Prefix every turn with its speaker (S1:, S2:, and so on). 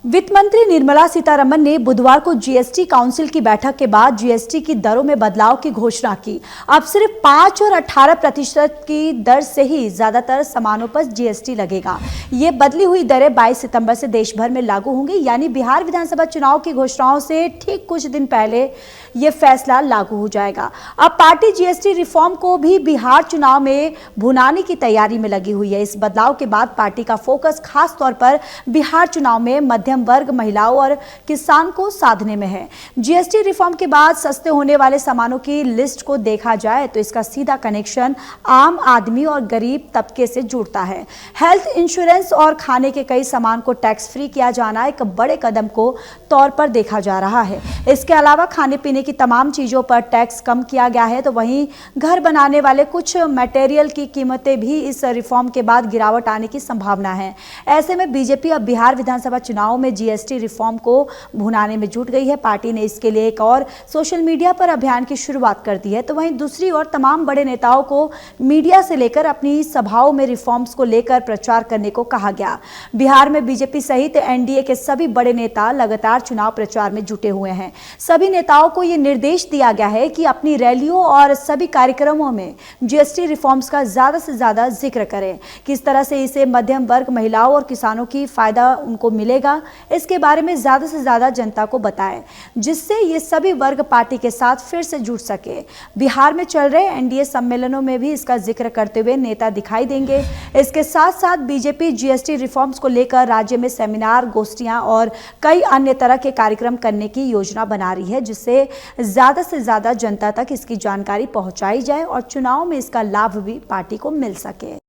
S1: वित्त मंत्री निर्मला सीतारमण ने बुधवार को जीएसटी काउंसिल की बैठक के बाद जीएसटी की दरों में बदलाव की घोषणा की। अब सिर्फ 5 और 18% की दर से ही ज्यादातर सामानों पर जीएसटी लगेगा। ये बदली हुई दरें 22 सितंबर से देश भर में लागू होंगी, यानी बिहार विधानसभा चुनाव की घोषणाओं से ठीक कुछ दिन पहले ये फैसला लागू हो जाएगा। अब पार्टी जीएसटी रिफॉर्म को भी बिहार चुनाव में भुनाने की तैयारी में लगी हुई है। इस बदलाव के बाद पार्टी का फोकस खास तौर पर बिहार चुनाव में मध्यम वर्ग, महिलाओं और किसान को साधने में है। जीएसटी रिफॉर्म के बाद सस्ते होने वाले सामानों की लिस्ट को देखा जाए तो इसका सीधा कनेक्शन आम आदमी और गरीब तबके से जुड़ता है। हेल्थ इंश्योरेंस और खाने के कई सामान को टैक्स फ्री किया जाना एक बड़े कदम को तौर पर देखा जा रहा है। इसके अलावा खाने पीने की तमाम चीजों पर टैक्स कम किया गया है, तो वहीं घर बनाने वाले कुछ मटेरियल की कीमतें भी इस रिफॉर्म के बाद गिरावट आने की संभावना है। ऐसे में बीजेपी अब बिहार विधानसभा चुनाव में जीएसटी रिफॉर्म को भुनाने में जुट गई है। पार्टी ने इसके लिए एक और सोशल मीडिया पर अभियान की शुरुआत कर दी है, तो वहीं दूसरी ओर तमाम बड़े नेताओं को मीडिया से लेकर अपनी सभाओं में रिफॉर्म्स को लेकर प्रचार करने को कहा गया। बिहार में बीजेपी सहित एनडीए के सभी बड़े नेता लगातार चुनाव प्रचार में जुटे हुए हैं। सभी नेताओं को यह निर्देश दिया गया है कि अपनी रैलियों और सभी कार्यक्रमों में जीएसटी रिफॉर्म्स का ज्यादा से ज्यादा जिक्र करें। किस तरह से इसे मध्यम वर्ग, महिलाओं और किसानों की फायदा उनको मिलेगा, इसके बारे में ज्यादा से ज्यादा जनता को बताएं, जिससे ये सभी वर्ग पार्टी के साथ फिर से जुड़ सके। बिहार में चल रहे एनडीए सम्मेलनों में भी इसका जिक्र करते हुए नेता दिखाई देंगे। इसके साथ साथ बीजेपी जीएसटी रिफॉर्म्स को लेकर राज्य में सेमिनार, गोष्ठियां और कई अन्य तरह के कार्यक्रम करने की योजना बना रही है, जिससे ज्यादा से ज्यादा जनता तक इसकी जानकारी पहुंचाई जाए और चुनाव में इसका लाभ भी पार्टी को मिल सके।